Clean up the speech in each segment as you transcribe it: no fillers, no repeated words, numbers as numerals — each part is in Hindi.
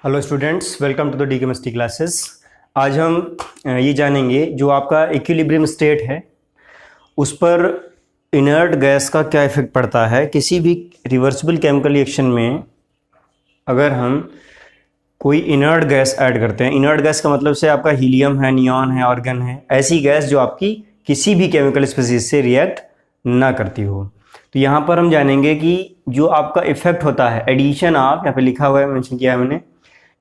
Hello students, welcome to the D chemistry classes. आज हम ये जानेंगे जो आपका इक्विलिब्रियम स्टेट है उस पर इनर्ट गैस का क्या इफेक्ट पड़ता है। किसी भी रिवर्सिबल केमिकल रिएक्शन में अगर हम कोई इनर्ट गैस ऐड करते हैं, इनर्ट गैस का मतलब से आपका हीलियम है, नियॉन है, आर्गन है, ऐसी गैस जो आपकी किसी भी केमिकल स्पीशीज से रिएक्ट ना करती हो। तो यहाँ पर हम जानेंगे कि जो आपका इफेक्ट होता है एडिशन ऑफ, यहाँ पे लिखा हुआ है, मेंशन किया है मैंने,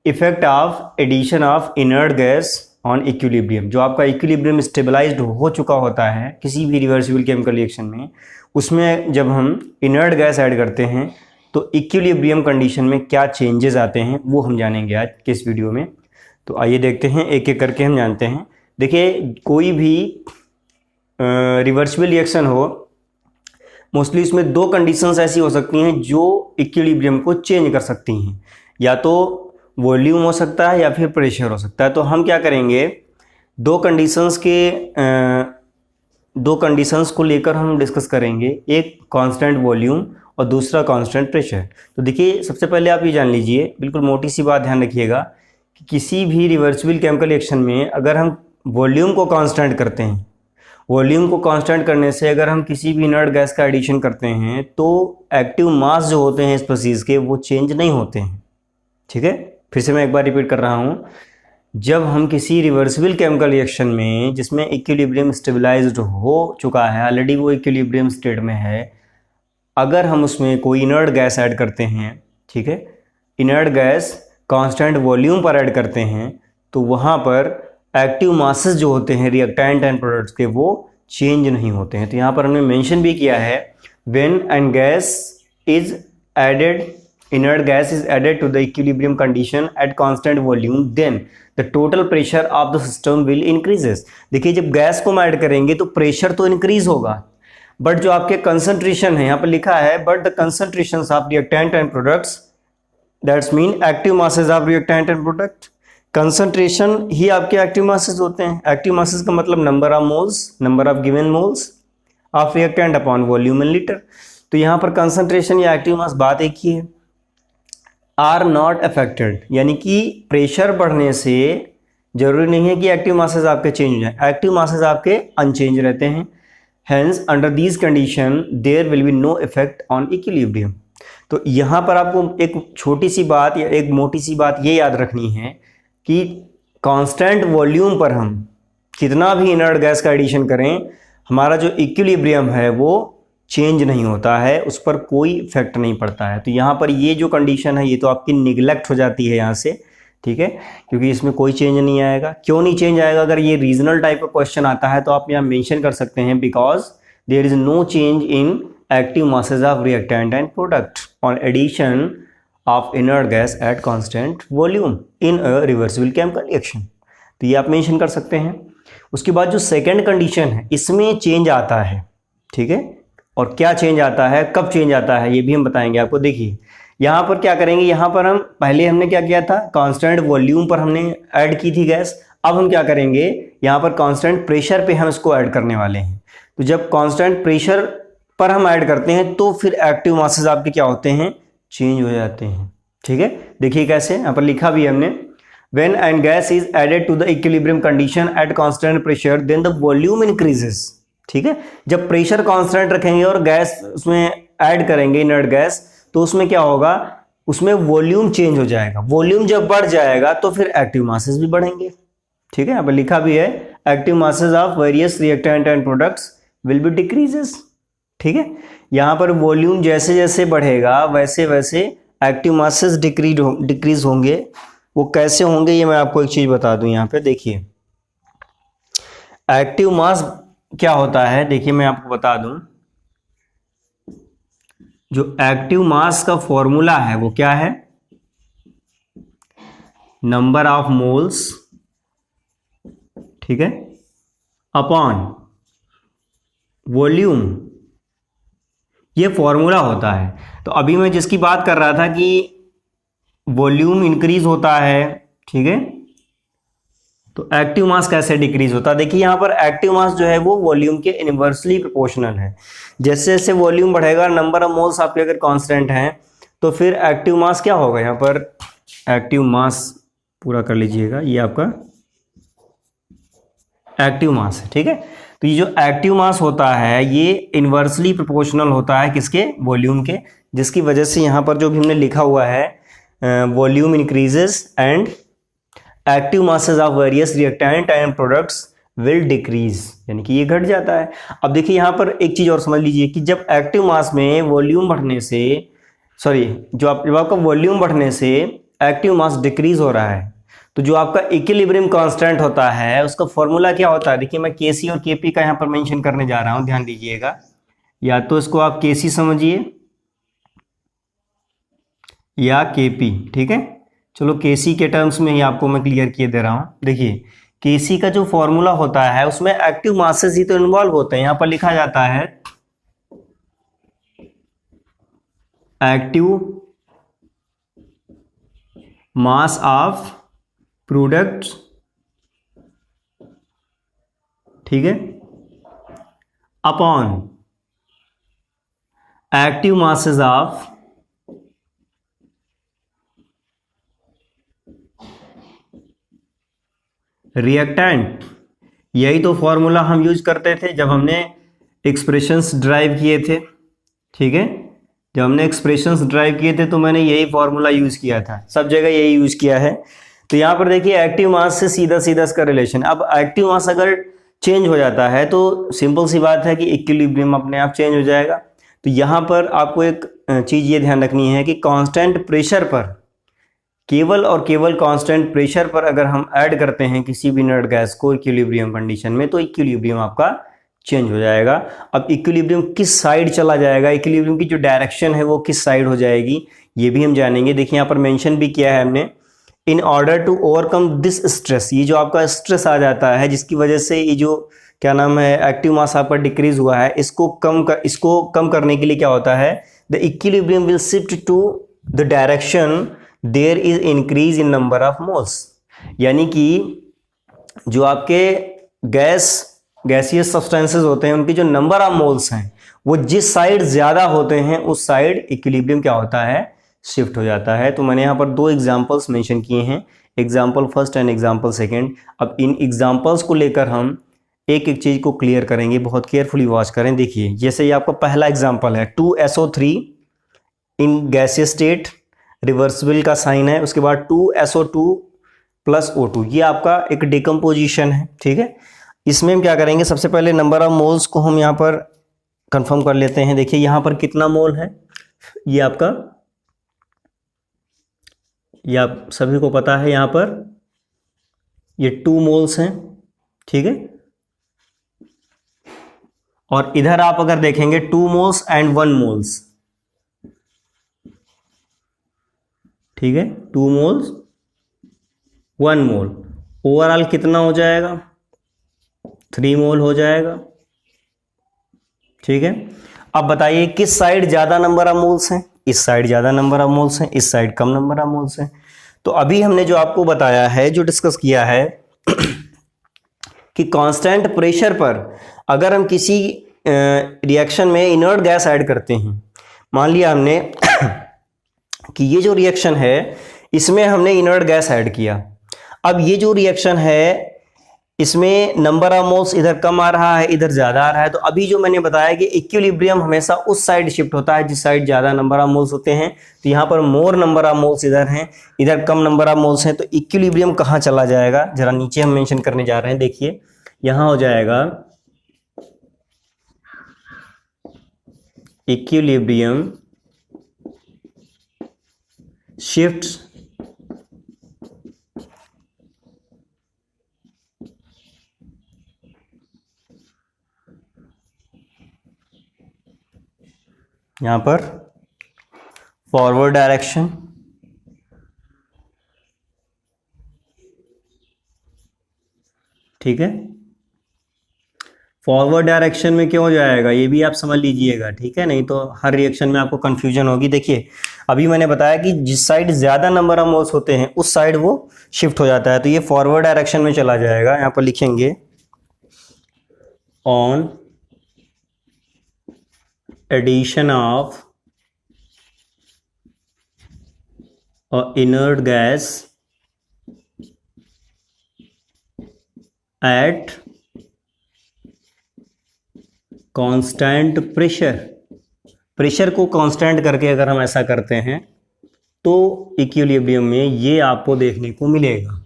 effect of addition of inert gas on equilibrium. जो आपका इक्विलिब्रियम स्टेबलाइज्ड हो चुका होता है किसी भी रिवर्सिबल केमिकल रिएक्शन में, उसमें जब हम इनर्ट गैस ऐड करते हैं तो इक्विलिब्रियम कंडीशन में क्या चेंजेस आते हैं वो हम जानेंगे आज के इस वीडियो में। तो आइए देखते हैं, एक एक करके हम जानते हैं। देखिए, कोई भी रिवर्सिबल रिएक्शन हो, मोस्टली इसमें दो कंडीशंस ऐसी हो सकती हैं जो इक्विलिब्रियम को चेंज कर सकती हैं। या तो वॉल्यूम हो सकता है या फिर प्रेशर हो सकता है। तो हम क्या करेंगे, दो कंडीशंस को लेकर हम डिस्कस करेंगे, एक कांस्टेंट वॉल्यूम और दूसरा कांस्टेंट प्रेशर। तो देखिए, सबसे पहले आप ये जान लीजिए, बिल्कुल मोटी सी बात ध्यान रखिएगा कि किसी भी रिवर्सिबल केमिकल रिएक्शन में अगर हम वॉल्यूम को कांस्टेंट करते हैं, वॉल्यूम को कांस्टेंट करने से अगर हम किसी भी इनर्ट गैस का एडिशन करते हैं तो एक्टिव मास जो होते हैं स्पीशीज के वो चेंज नहीं होते हैं। ठीक है, फिर से मैं एक बार रिपीट कर रहा हूँ। जब हम किसी रिवर्सिबल केमिकल रिएक्शन में जिसमें इक्विलिब्रियम स्टेबलाइज्ड हो चुका है, ऑलरेडी वो इक्विलिब्रियम स्टेट में है, अगर हम उसमें कोई इनर्ट गैस ऐड करते हैं, ठीक है, इनर्ट गैस कांस्टेंट वॉल्यूम पर ऐड करते हैं, तो वहाँ पर एक्टिव मासेस जो होते हैं रिएक्टेंट एंड प्रोडक्ट्स के वो चेंज नहीं होते हैं। तो यहाँ पर हमने मेंशन भी किया है, when an gas is added, inert gas is added to the equilibrium condition at constant volume, then the total pressure of the system will increases। देखिए, जब गैस को हम ऐड करेंगे तो प्रेशर तो इंक्रीज होगा, बट जो आपके कंसंट्रेशन है, यहाँ पर लिखा है but the concentrations of reactant and products, that's mean active masses of reactant and product, concentration ही आपके एक्टिव मासेस होते हैं। एक्टिव मासेस का मतलब number of moles, number of given moles of reactant upon volume in litre. तो यहाँ पर कंसंट्रेशन या एक्टिव मास बात एक ही है। आर नॉट अफेक्टेड, यानी कि प्रेशर बढ़ने से जरूरी नहीं है कि एक्टिव मासेस आपके चेंज हो जाए, एक्टिव मासेस आपके अनचेंज रहते हैं। Hence under these condition there will be no effect on equilibrium. तो यहाँ पर आपको एक छोटी सी बात या एक मोटी सी बात ये याद रखनी है कि कांस्टेंट वॉल्यूम पर हम कितना भी इनर्ट गैस का एडिशन करें, हमारा जो इक्विलिब्रियम है वो चेंज नहीं होता है, उस पर कोई इफेक्ट नहीं पड़ता है। तो यहाँ पर ये जो कंडीशन है ये तो आपकी निगलेक्ट हो जाती है यहाँ से, ठीक है, क्योंकि इसमें कोई चेंज नहीं आएगा। क्यों नहीं चेंज आएगा? अगर ये रीजनल टाइप का क्वेश्चन आता है तो आप यहाँ मेंशन कर सकते हैं, because there is no change in active masses of reactant and product on addition of inert gas at constant volume in a reversible chemical reaction. तो ये आप मेंशन कर सकते हैं। उसके बाद जो सेकेंड कंडीशन है, इसमें चेंज आता है, ठीक है, और क्या चेंज आता है, कब चेंज आता है, ये भी हम बताएंगे आपको। देखिए, यहाँ पर क्या करेंगे, यहाँ पर हम पहले हमने क्या किया था, कांस्टेंट वॉल्यूम पर हमने ऐड की थी गैस। अब हम क्या करेंगे, यहाँ पर कांस्टेंट प्रेशर पे हम इसको ऐड करने वाले हैं। तो जब कांस्टेंट प्रेशर पर हम ऐड करते हैं तो फिर एक्टिव मासेस आपके क्या होते हैं, चेंज हो जाते हैं। ठीक है, देखिए कैसे, यहाँ पर लिखा भी है हमने, when an gas is added to the equilibrium condition at constant pressure then the volume increases. ठीक है, जब प्रेशर कांस्टेंट रखेंगे और गैस उसमें ऐड करेंगे इनर्ट गैस, तो उसमें क्या होगा, उसमें वॉल्यूम चेंज हो जाएगा। वॉल्यूम जब बढ़ जाएगा तो फिर एक्टिव मासेस भी बढ़ेंगे। ठीक है, यहाँ पर लिखा भी है, active masses of various reactant and products will be decreases. ठीक है, यहाँ पर वॉल्यूम जैसे जैसे बढ़ेगा वैसे वैसे एक्टिव मासेस डिक्रीज होंगे। वो कैसे होंगे ये मैं आपको एक चीज बता दूं। यहाँ पे देखिए, एक्टिव मास क्या होता है, देखिए मैं आपको बता दूं, जो एक्टिव मास का फॉर्मूला है वो क्या है, नंबर ऑफ मोल्स, ठीक है, अपॉन वॉल्यूम, ये फॉर्मूला होता है। तो अभी मैं जिसकी बात कर रहा था कि वॉल्यूम इंक्रीज होता है, ठीक है, तो एक्टिव मास कैसे डिक्रीज होता है। देखिए, यहाँ पर एक्टिव मास जो है वो वॉल्यूम के इनवर्सली प्रोपोर्शनल है। जैसे जैसे वॉल्यूम बढ़ेगा, नंबर ऑफ मोल्स आपके अगर कांस्टेंट हैं, तो फिर एक्टिव मास क्या होगा, यहाँ पर एक्टिव मास पूरा कर लीजिएगा, ये आपका एक्टिव मास है, ठीक है। तो ये जो एक्टिव मास होता है ये इन्वर्सली प्रोपोर्शनल होता है किसके, वॉल्यूम के, जिसकी वजह से यहाँ पर जो भी हमने लिखा हुआ है volume increases and active masses of various reactant and products will decrease, यानी कि ये घट जाता है। अब देखिए यहाँ पर एक चीज और समझ लीजिए कि जब एक्टिव मास में वॉल्यूम बढ़ने से, सॉरी, जब आपका वॉल्यूम बढ़ने से एक्टिव मास डिक्रीज हो रहा है, तो जो आपका इक्विलिब्रियम कांस्टेंट होता है उसका फॉर्मूला क्या होता है। देखिए मैं केसी और केपी का यहाँ पर मेंशन करने जा रहा हूँ, ध्यान दीजिएगा। या तो इसको आप केसी समझिए या केपी, ठीक है। चलो केसी के टर्म्स में ही आपको मैं क्लियर किए दे रहा हूँ। देखिए केसी का जो फॉर्मूला होता है उसमें एक्टिव मासेस ही तो इन्वॉल्व होते हैं। यहां पर लिखा जाता है एक्टिव मास ऑफ प्रोडक्ट्स, ठीक है, upon active masses of reactant. यही तो फॉर्मूला हम यूज करते थे जब हमने एक्सप्रेशंस ड्राइव किए थे, ठीक है। जब हमने एक्सप्रेशंस ड्राइव किए थे तो मैंने यही फॉर्मूला यूज किया था, सब जगह यही यूज किया है। तो यहां पर देखिए एक्टिव मास से सीधा सीधा इसका रिलेशन। अब एक्टिव मास अगर चेंज हो जाता है तो सिंपल सी बात है कि इक्विलिब्रियम अपने आप चेंज हो जाएगा। तो यहां पर आपको एक चीज ये ध्यान रखनी है कि कांस्टेंट प्रेशर पर, केवल और केवल कांस्टेंट प्रेशर पर अगर हम ऐड करते हैं किसी भी इनर्ट गैस को इक्विलिब्रियम कंडीशन में, तो इक्विलिब्रियम आपका चेंज हो जाएगा। अब इक्विलिब्रियम किस साइड चला जाएगा, इक्विलिब्रियम की जो डायरेक्शन है वो किस साइड हो जाएगी, ये भी हम जानेंगे। देखिए यहाँ पर मेंशन भी किया है हमने, in order to overcome this stress, ये जो आपका स्ट्रेस आ जाता है जिसकी वजह से ये जो क्या नाम है एक्टिव मास आपका डिक्रीज हुआ है, इसको कम करने के लिए क्या होता है, the equilibrium will shift to the direction there is increase in number of moles. यानी कि जो आपके गैसियस सब्सटेंसेस होते हैं उनकी जो नंबर ऑफ मोल्स हैं वो जिस साइड ज्यादा होते हैं उस साइड इक्विलिब्रियम क्या होता है, शिफ्ट हो जाता है। तो मैंने यहाँ पर दो एग्जांपल्स मेंशन किए हैं, example first and example second. अब इन एग्जांपल्स को लेकर हम एक एक चीज को क्लियर करेंगे, बहुत केयरफुली वॉच करें। देखिए जैसे ये आपका पहला एग्जांपल है 2SO3 in gaseous state, reversible का साइन है, उसके बाद 2SO2 प्लस O2, ये आपका एक डिकम्पोजिशन है, ठीक है। इसमें हम क्या करेंगे, सबसे पहले नंबर ऑफ मोल्स को हम यहाँ पर कंफर्म कर लेते हैं। देखिए यहाँ पर कितना मोल है, ये आपका, ये आप सभी को पता है, यहाँ पर ये 2 मोल्स हैं, ठीक है। और इधर आप अगर देखेंगे 2 मोल्स एंड 1 मोल्स, ठीक है, 2 मोल्स 1 मोल, ओवरऑल कितना हो जाएगा, 3 मोल हो जाएगा, ठीक है। अब बताइए किस साइड ज्यादा नंबर ऑफ मोल्स हैं, इस साइड ज्यादा नंबर ऑफ मोल्स हैं, इस side come number of moles हैं। तो अभी हमने जो आपको बताया है, जो डिस्कस किया है कि कांस्टेंट प्रेशर पर अगर हम किसी रिएक्शन में इनर्ट गैस ऐड करते हैं, मान लिया हमने कि ये जो रिएक्शन है इसमें हमने इनर्ट गैस ऐड किया। अब ये जो रिएक्शन है इसमें नंबर ऑफ मोल्स इधर कम आ रहा है, इधर ज्यादा आ रहा है। तो अभी जो मैंने बताया कि इक्विलिब्रियम हमेशा उस साइड शिफ्ट होता है जिस साइड ज्यादा नंबर ऑफ मोल्स होते हैं। तो यहाँ पर मोर नंबर ऑफ मोल्स इधर हैं, इधर कम नंबर ऑफ मोल्स हैं, तो इक्विलिब्रियम कहाँ चला जाएगा, जरा नीचे हम मेंशन करने जा रहे हैं। देखिए यहाँ हो जाएगा इक्विलिब्रियम शिफ्ट्स यहाँ पर फॉरवर्ड डायरेक्शन, ठीक है। फॉरवर्ड डायरेक्शन में क्यों हो जाएगा ये भी आप समझ लीजिएगा, ठीक है, नहीं तो हर रिएक्शन में आपको कंफ्यूजन होगी। देखिए अभी मैंने बताया कि जिस साइड ज्यादा नंबर ऑफ मोल्स होते हैं उस साइड वो शिफ्ट हो जाता है, तो ये फॉरवर्ड डायरेक्शन में चला जाएगा। यहाँ पर लिखेंगे on addition of inert gas at constant pressure को कांस्टेंट करके अगर हम ऐसा करते हैं तो इक्विलिब्रियम में ये आपको देखने को मिलेगा।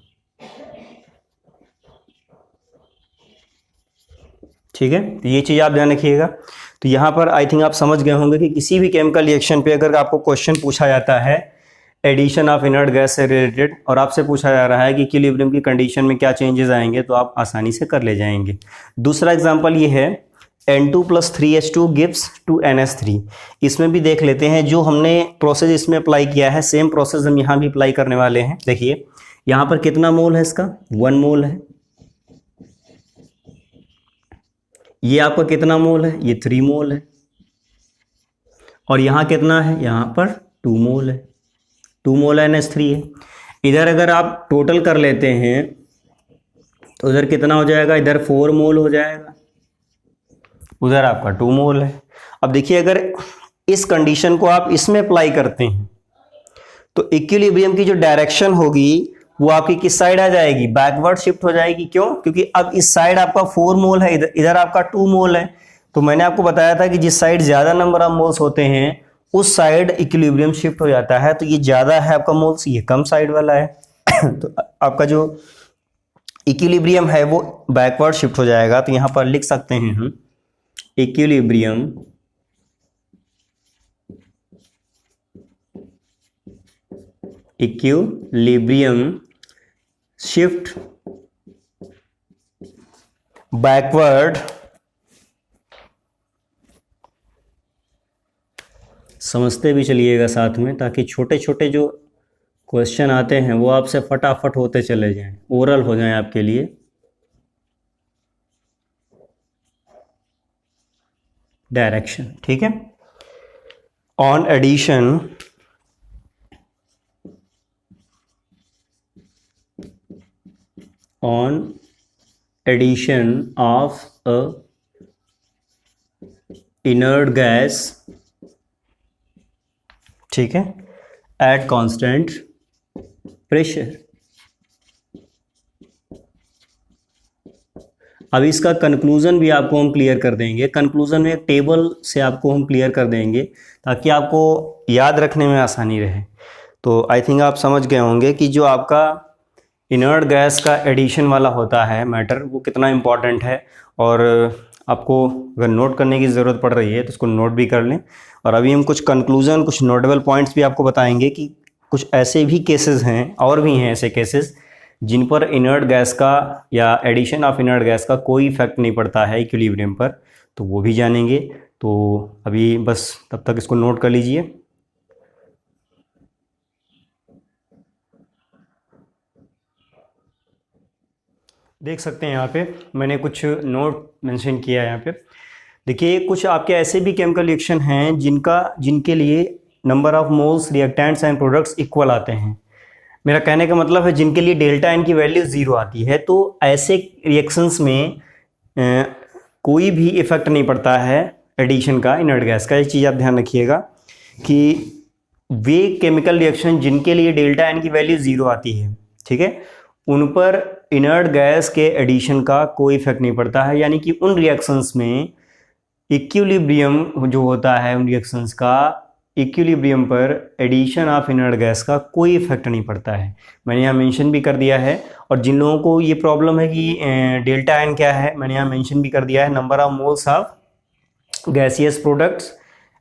ठीक है, तो ये चीज़ आप ध्यान रखिएगा। तो यहाँ पर आई थिंक आप समझ गए होंगे कि किसी भी केमिकल रिएक्शन पे अगर आपको क्वेश्चन पूछा जाता है एडिशन ऑफ इनर्ट गैस से रिलेटेड और आपसे पूछा जा रहा है कि इक्विलिब्रियम की कंडीशन में क्या चेंजेस आएंगे, तो आप आसानी से कर ले जाएंगे। दूसरा एग्जांपल ये है N2 + 3H2 gives 2NH3। इसमें भी देख लेते हैं, जो हमने प्रोसेस इसमें अप्लाई किया है सेम प्रोसेस हम यहाँ भी अप्लाई करने वाले हैं। देखिए यहाँ पर कितना मोल है, इसका 1 मोल है। ये आपका कितना मोल है, ये 3 मोल है। और यहाँ कितना है, यहाँ पर 2 मोल है, 2 मोल NH3 है। इधर अगर आप टोटल कर लेते हैं तो इधर कितना हो जाएगा, इधर 4 मोल हो जाएगा, उधर आपका 2 मोल है। अब देखिए अगर इस कंडीशन को आप इसमें अप्लाई करते हैं तो इक्विलिब्रियम की जो डायरेक्शन होगी वो आपकी किस साइड आ जाएगी, बैकवर्ड शिफ्ट हो जाएगी। क्यों? क्योंकि अब इस साइड आपका 4 मोल है, इधर आपका 2 मोल है। तो मैंने आपको बताया था कि जिस साइड ज्यादा नंबर ऑफ मोल्स होते हैं उस साइड इक्विलिब्रियम शिफ्ट हो जाता है। तो ये ज्यादा है आपका मोल्स, ये कम साइड वाला है तो आपका जो इक्विलिब्रियम है वो बैकवर्ड शिफ्ट हो जाएगा। तो यहां पर लिख सकते हैं हम इक्विलिब्रियम शिफ्ट बैकवर्ड। समझते भी चलिएगा साथ में, ताकि छोटे छोटे जो क्वेश्चन आते हैं वो आपसे फटाफट होते चले जाएं, ओरल हो जाएं आपके लिए। डायरेक्शन, ठीक है। On addition of a inert gas, ठीक है, एट कांस्टेंट प्रेशर। अब इसका कंक्लूजन भी आपको हम क्लियर कर देंगे। कंक्लूजन में एक टेबल से आपको हम क्लियर कर देंगे ताकि आपको याद रखने में आसानी रहे। तो आई थिंक आप समझ गए होंगे कि जो आपका इनर्ट गैस का एडिशन वाला होता है मैटर वो कितना इम्पॉर्टेंट है। और आपको अगर नोट करने की ज़रूरत पड़ रही है तो उसको नोट भी कर लें। और अभी हम कुछ कंक्लूजन, कुछ नोटेबल पॉइंट्स भी आपको बताएंगे कि कुछ ऐसे भी केसेस हैं, और भी हैं ऐसे केसेस जिन पर इनर्ट गैस का या एडिशन ऑफ इनर्ट गैस का कोई इफेक्ट नहीं पड़ता है इक्विलिब्रियम पर, तो वो भी जानेंगे। तो अभी बस तब तक इसको नोट कर लीजिए। देख सकते हैं यहाँ पे मैंने कुछ नोट मेंशन किया है यहाँ पे। देखिए कुछ आपके ऐसे भी केमिकल रिएक्शन हैं जिनके लिए number of moles, reactants and products equal आते हैं। मेरा कहने का मतलब है जिनके लिए डेल्टा एन की वैल्यू 0 आती है। तो ऐसे रिएक्शंस में कोई भी इफेक्ट नहीं पड़ता है एडिशन का इनर्ट गैस का। एक चीज़ आप ध्यान रखिएगा कि वे केमिकल रिएक्शन जिनके लिए डेल्टा एन की वैल्यू 0 आती है, ठीक है, उन पर इनर्ट गैस के एडिशन का कोई इफेक्ट नहीं पड़ता है। यानी कि उन रिएक्शंस में इक्विलिब्रियम जो होता है, उन रिएक्शंस का इक्विलिब्रियम पर एडिशन ऑफ इनर्ट गैस का कोई इफेक्ट नहीं पड़ता है। मैंने यहाँ मेंशन भी कर दिया है। और जिन लोगों को ये प्रॉब्लम है कि डेल्टा एन क्या है, मैंने यहाँ मेंशन भी कर दिया है, number of moles of gaseous products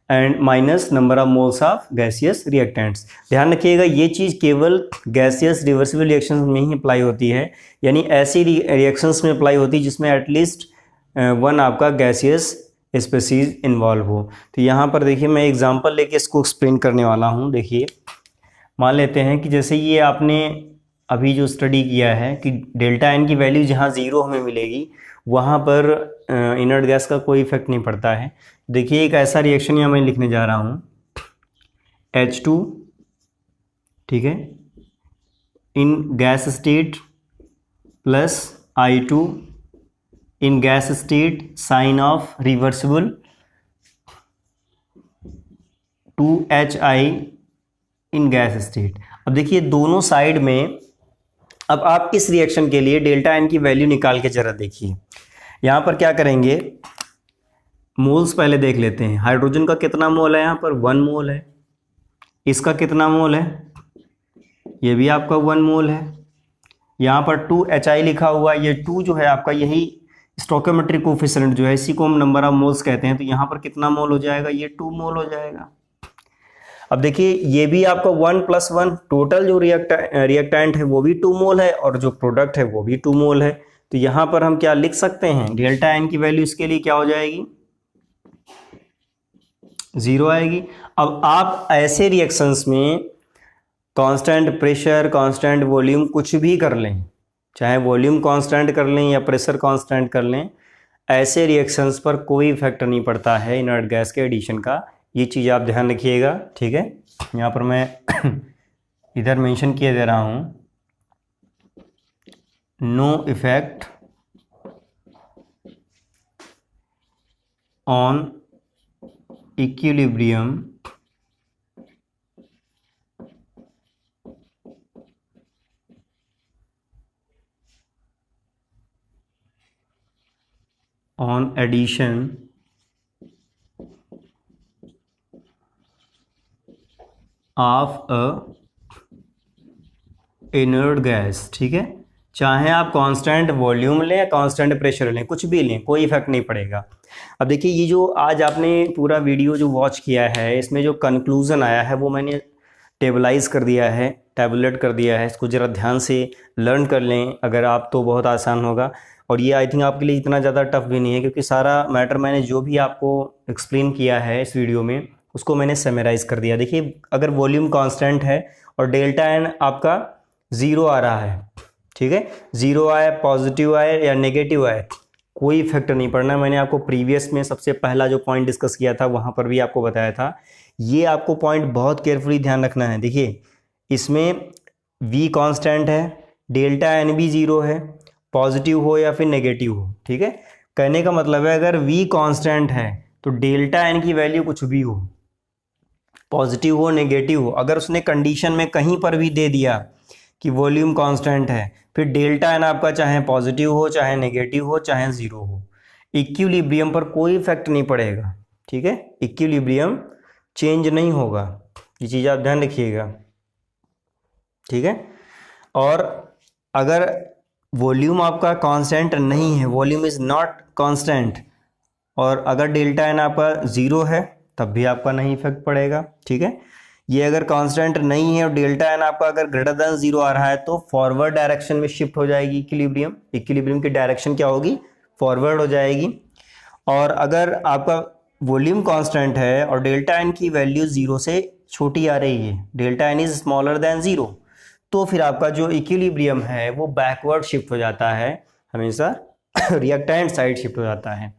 and minus number of moles of gaseous reactants. ध्यान रखिएगा ये चीज़ केवल गैसियस रिवर्सिबल रिएक्शंस में ही अप्लाई होती है, यानी ऐसी रिएक्शंस में अप्लाई होती है जिसमें एटलीस्ट वन आपका गैसियस स्पीसीज इन्वॉल्व हो। तो यहाँ पर देखिए मैं एग्जांपल लेके इसको एक्सप्लेन करने वाला हूँ। देखिए मान लेते हैं कि जैसे ये आपने अभी जो स्टडी किया है कि डेल्टा एन की वैल्यू जहाँ 0 हमें मिलेगी वहाँ पर इनर्ट गैस का कोई इफेक्ट नहीं पड़ता है। देखिए एक ऐसा रिएक्शन यहाँ मैं लिखने जा रहा हूँ H2, ठीक है, in gas state plus I2 in gas state sign of reversible 2HI in gas state. अब देखिए दोनों साइड में, अब आप इस रिएक्शन के लिए डेल्टा एन की वैल्यू निकाल के जरा देखिए। यहाँ पर क्या करेंगे, मोल्स पहले देख लेते हैं। हाइड्रोजन का कितना मोल है, यहाँ पर 1 मोल है। इसका कितना मोल है, ये भी आपका 1 मोल है। यहाँ पर 2HI लिखा हुआ है, ये 2 जो है आपका यही स्टोइकोमेट्रिक कोफिशिएंट जो है, इसी को हम नंबर ऑफ मोल्स कहते हैं। तो यहाँ पर कितना मोल हो जाएगा, ये 2 मोल हो जाएगा। अब देखिए ये भी आपका 1 + 1, टोटल जो रिएक्टेंट है वो भी 2 मोल है और जो प्रोडक्ट है वो भी 2 मोल है। तो यहाँ पर हम क्या लिख सकते हैं, डेल्टा एन की वैल्यू इसके लिए क्या हो जाएगी, 0 आएगी। अब आप ऐसे रिएक्शंस में कांस्टेंट प्रेशर, कांस्टेंट वॉल्यूम कुछ भी कर लें, चाहे वॉल्यूम कांस्टेंट कर लें या प्रेशर कांस्टेंट कर लें, ऐसे रिएक्शंस पर कोई इफेक्ट नहीं पड़ता है इनर्ट गैस के एडिशन का। ये चीज़ आप ध्यान रखिएगा, ठीक है। यहाँ पर मैं इधर मेंशन किए दे रहा हूँ, no effect on equilibrium on addition of a inert gas, ठीक है। चाहे आप कांस्टेंट वॉल्यूम लें या कांस्टेंट प्रेशर लें, कुछ भी लें, कोई इफेक्ट नहीं पड़ेगा। अब देखिए ये जो आज आपने पूरा वीडियो जो वॉच किया है, इसमें जो कंक्लूजन आया है वो मैंने टेबलाइज कर दिया है, टैबुलेट कर दिया है। इसको ज़रा ध्यान से लर्न कर लें अगर आप, तो बहुत आसान होगा। और ये आई थिंक आपके लिए इतना ज़्यादा टफ भी नहीं है, क्योंकि सारा मैटर मैंने जो भी आपको एक्सप्लेन किया है इस वीडियो में उसको मैंने समराइज़ कर दिया। देखिए अगर वॉल्यूम कांस्टेंट है और डेल्टा एन आपका 0 आ रहा है, ठीक है, 0 आए, पॉजिटिव आए या नेगेटिव आए, कोई इफेक्ट नहीं पड़ना। मैंने आपको प्रीवियस में सबसे पहला जो पॉइंट डिस्कस किया था वहाँ पर भी आपको बताया था। ये आपको पॉइंट बहुत केयरफुली ध्यान रखना है। देखिए इसमें V कांस्टेंट है, डेल्टा एन भी 0 है, पॉजिटिव हो या फिर नेगेटिव हो, ठीक है। कहने का मतलब है अगर V कांस्टेंट है तो डेल्टा एन की वैल्यू कुछ भी हो, पॉजिटिव हो नेगेटिव हो, अगर उसने कंडीशन में कहीं पर भी दे दिया कि वॉल्यूम कांस्टेंट है, फिर डेल्टा एन आपका चाहे पॉजिटिव हो, चाहे नेगेटिव हो, चाहे 0 हो, इक्विलिब्रियम पर कोई इफेक्ट नहीं पड़ेगा, ठीक है। इक्विलिब्रियम चेंज नहीं होगा, ये चीज़ आप ध्यान रखिएगा, ठीक है। और अगर वॉल्यूम आपका कांस्टेंट नहीं है, वॉल्यूम इज़ नॉट कांस्टेंट, और अगर डेल्टा एन आपका 0 है तब भी आपका नहीं इफेक्ट पड़ेगा, ठीक है। ये अगर कांस्टेंट नहीं है और डेल्टा एन आपका अगर ग्रेटर देन 0 आ रहा है तो फॉरवर्ड डायरेक्शन में शिफ्ट हो जाएगी इक्विलिब्रियम। इक्विलिब्रियम की डायरेक्शन क्या होगी, फॉरवर्ड हो जाएगी। और अगर आपका वॉल्यूम कांस्टेंट है और डेल्टा एन की वैल्यू 0 से छोटी आ रही है, delta n is smaller than 0, तो फिर आपका जो इक्विलिब्रियम है वो बैकवर्ड शिफ्ट हो जाता है, हमेशा रिएक्टेंट साइड शिफ्ट हो जाता है।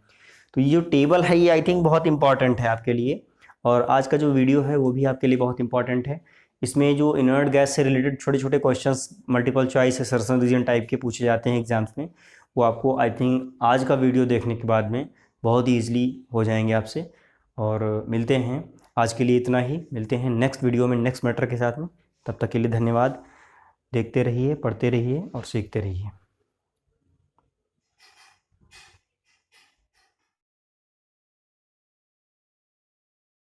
तो ये जो टेबल है ये आई थिंक बहुत इंपॉर्टेंट है आपके लिए, और आज का जो वीडियो है वो भी आपके लिए बहुत इंपॉर्टेंट है। इसमें जो इनर्ट गैस से रिलेटेड छोटे छोटे questions multiple choice assertion reason type के पूछे जाते हैं एग्जाम्स में, वो आपको आई थिंक आज का वीडियो देखने के बाद में बहुत ही ईजिली हो जाएंगे आपसे। और मिलते हैं, आज के लिए इतना ही, मिलते हैं नेक्स्ट वीडियो में नेक्स्ट मैटर के साथ में। तब तक के लिए धन्यवाद। देखते रहिए, पढ़ते रहिए और सीखते रहिए।